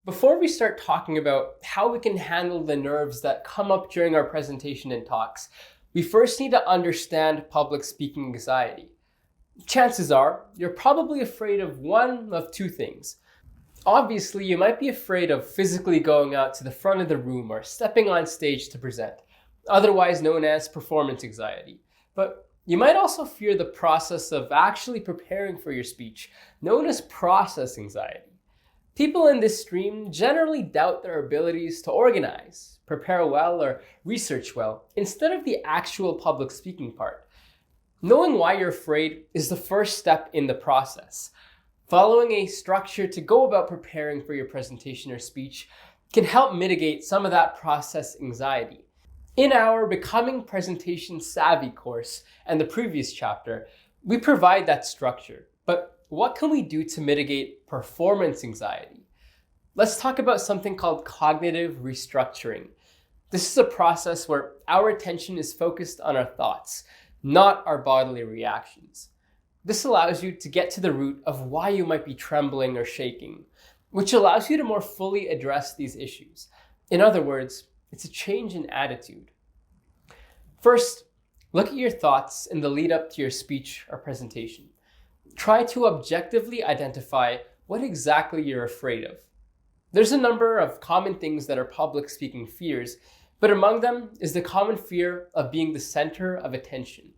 Before we start talking about how we can handle the nerves that come up during our presentation and talks, we first need to understand public speaking anxiety. Chances are, you're probably afraid of one of two things. Obviously, you might be afraid of physically going out to the front of the room or stepping on stage to present, otherwise known as performance anxiety. But you might also fear the process of actually preparing for your speech, known as process anxiety. People in this stream generally doubt their abilities to organize, prepare well, or research well, instead of the actual public speaking part. Knowing why you're afraid is the first step in the process. Following a structure to go about preparing for your presentation or speech can help mitigate some of that process anxiety. In our Becoming Presentation Savvy course and the previous chapter, we provide that structure. But what can we do to mitigate performance anxiety? Let's talk about something called cognitive restructuring. This is a process where our attention is focused on our thoughts, not our bodily reactions. This allows you to get to the root of why you might be trembling or shaking, which allows you to more fully address these issues. In other words, it's a change in attitude. First, look at your thoughts in the lead up to your speech or presentation. Try to objectively identify what exactly you're afraid of. There's a number of common things that are public speaking fears, but among them is the common fear of being the center of attention.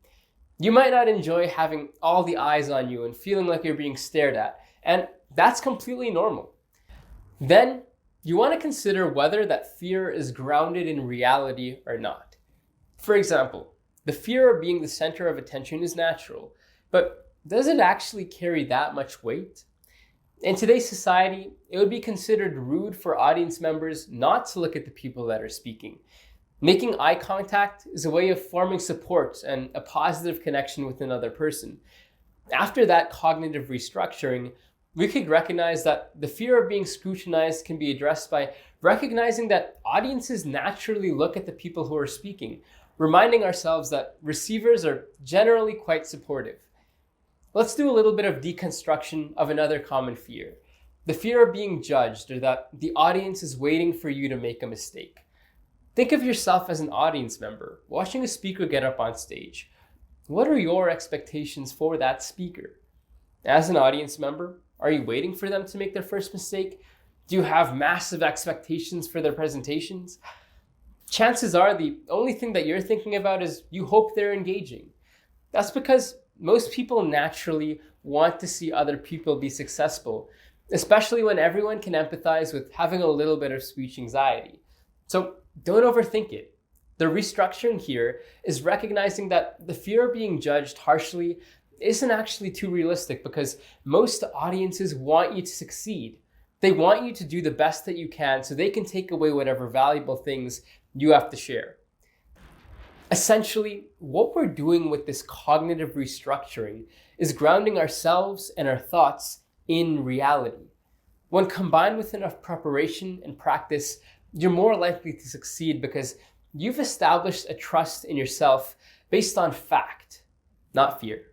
You might not enjoy having all the eyes on you and feeling like you're being stared at, and that's completely normal. Then, you want to consider whether that fear is grounded in reality or not. For example, the fear of being the center of attention is natural, but does it actually carry that much weight? In today's society, it would be considered rude for audience members not to look at the people that are speaking. Making eye contact is a way of forming support and a positive connection with another person. After that cognitive restructuring, we could recognize that the fear of being scrutinized can be addressed by recognizing that audiences naturally look at the people who are speaking, reminding ourselves that receivers are generally quite supportive. Let's do a little bit of deconstruction of another common fear. The fear of being judged, or that the audience is waiting for you to make a mistake. Think of yourself as an audience member, watching a speaker get up on stage. What are your expectations for that speaker? As an audience member, are you waiting for them to make their first mistake? Do you have massive expectations for their presentations? Chances are the only thing that you're thinking about is you hope they're engaging. That's because most people naturally want to see other people be successful, especially when everyone can empathize with having a little bit of speech anxiety. So don't overthink it. The restructuring here is recognizing that the fear of being judged harshly isn't actually too realistic, because most audiences want you to succeed. They want you to do the best that you can so they can take away whatever valuable things you have to share. Essentially, what we're doing with this cognitive restructuring is grounding ourselves and our thoughts in reality. When combined with enough preparation and practice, you're more likely to succeed because you've established a trust in yourself based on fact, not fear.